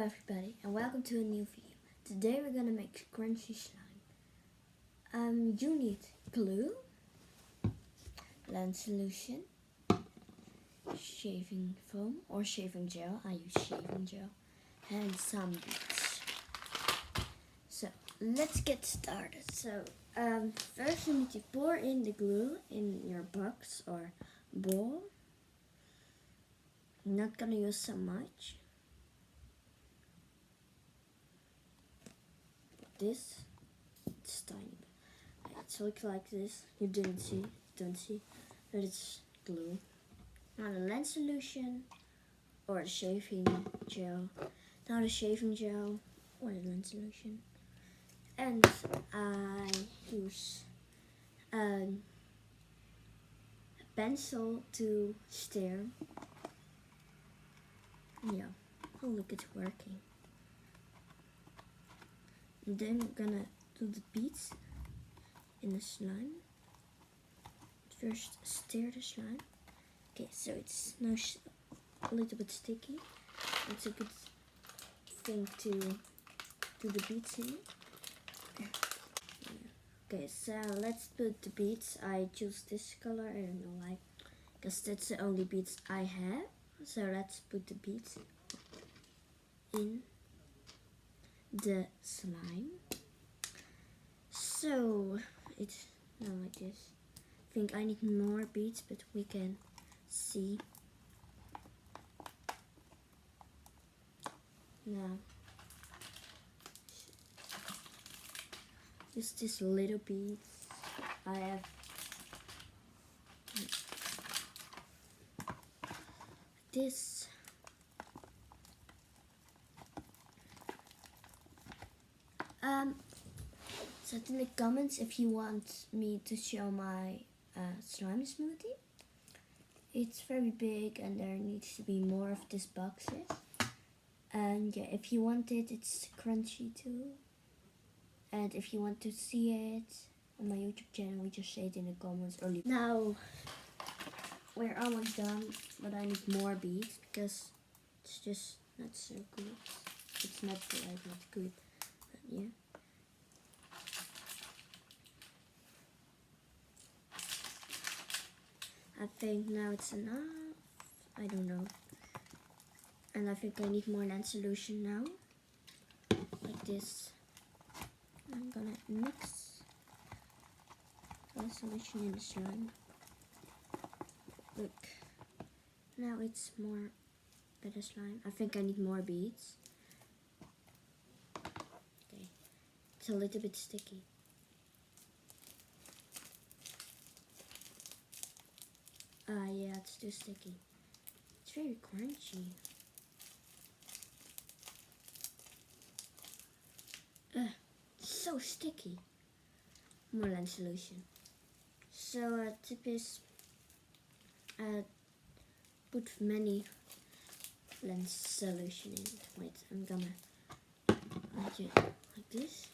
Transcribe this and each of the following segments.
Hello everybody and welcome to a new video. Today we're gonna make crunchy slime. You need glue, lens solution, shaving foam or shaving gel. I use shaving gel and some beads. So let's get started. First you need to pour in the glue in your box or bowl. I'm not gonna use so much. This, it's tiny. It looks like this. You don't see, but it's glue. Now the lens solution or the shaving gel. Now the shaving gel or the lens solution. And I use a pencil to stir. Yeah, oh look, it's working. And then we're gonna do the beads in the slime. First stir the slime. Okay, so it's now a little bit sticky. It's a good thing to do the beads in it. Okay, so let's put the beads. I choose this color, I don't know why, because that's the only beads I have. So let's put the beads in the slime. So it's now like this. I think I need more beads, but we can see. Now just these little beads. I have this. Set in the comments if you want me to show my slime smoothie. It's very big and there needs to be more of these boxes. And yeah, if you want it, it's crunchy too. And if you want to see it on my YouTube channel, we just say it in the comments or leave. Now we're almost done, but I need more beads because it's just not so good. It's not good, but yeah. I think now it's enough. I don't know. And I think I need more lens solution now. Like this. I'm gonna mix lens solution in the slime. Look. Now it's more better slime. I think I need more beads. Okay. It's a little bit sticky. Yeah, it's too sticky. It's very crunchy. It's so sticky. More lens solution. So tip is put many lens solution in. Wait, I'm gonna make it like this.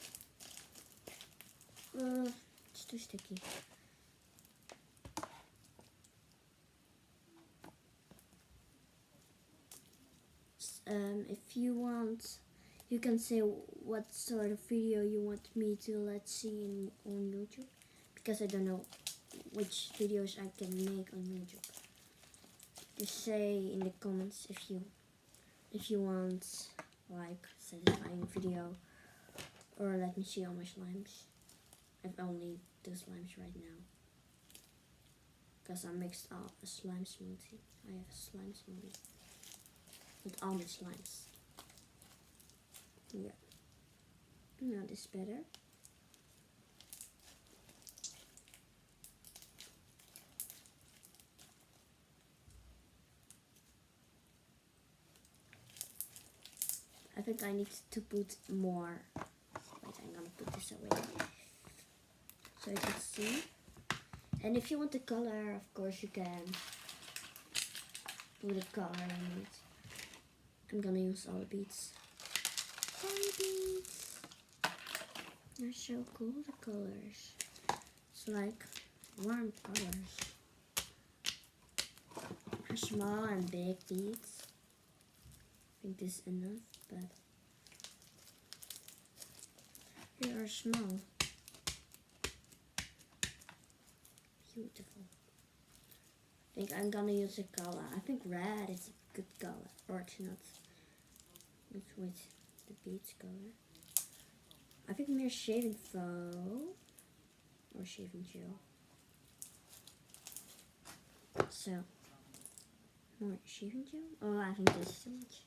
It's too sticky. If you want, you can say what sort of video you want me to let's see on YouTube, because I don't know which videos I can make on YouTube. Just say in the comments if you want like satisfying video, or let me see all my slimes. I've only two slimes right now because I mixed up a slime smoothie. I have a slime smoothie with all my slimes. Yeah. Now this is better. I think I need to put more. Wait, I'm gonna put this away so you can see. And if you want the color, of course you can put a color in it. I'm gonna use all the beads. Sorry, beads. They're so cool, the colors. It's like warm colors. Small and big beads. think this is enough, but they are small. Beautiful. I think I'm gonna use a color. I think red is a good color, or it's not. It's with the beads color. I think more shaving foam or shaving gel. So more shaving gel. Oh, I think this is too much.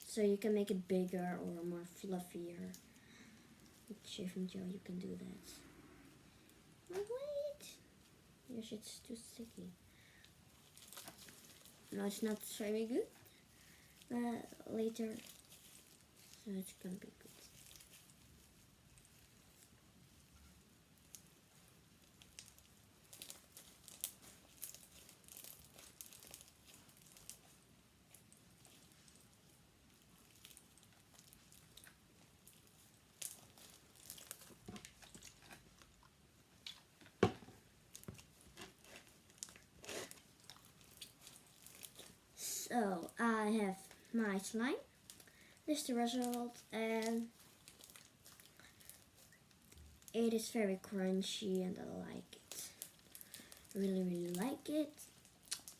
So you can make it bigger or more fluffier. With shaving gel, you can do that. Oh, wait! Yes, it's too sticky. No, it's not very good. But later, so it's gonna be good. So I have my slime. This is the result, and it is very crunchy, and I like it. Really like it.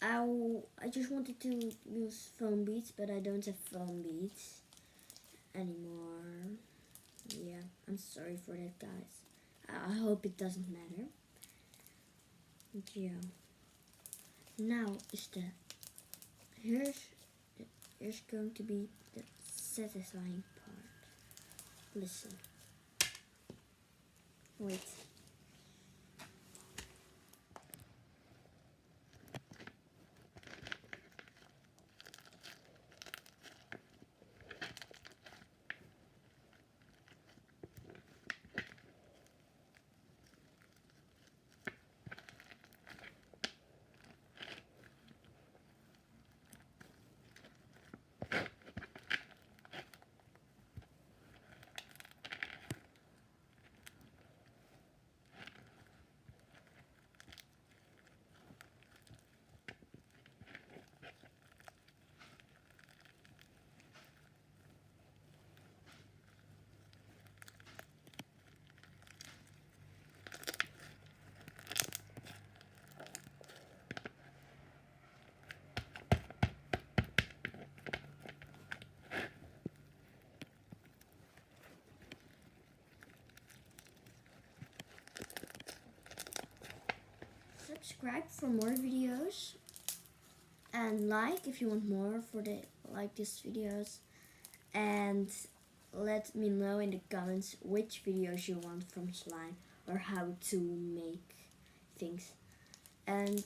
I just wanted to use foam beads, but I don't have foam beads anymore. Yeah, I'm sorry for that, guys. I hope it doesn't matter. Yeah. Now is the here's going to be the satisfying part. Listen. Wait. Subscribe for more videos and like if you want more for the like these videos, and let me know in the comments which videos you want from slime or how to make things, and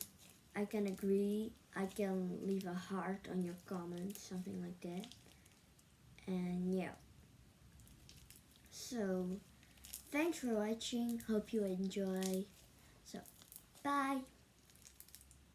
I can agree, I can leave a heart on your comment, something like that. And yeah, so thanks for watching, hope you enjoy. So bye.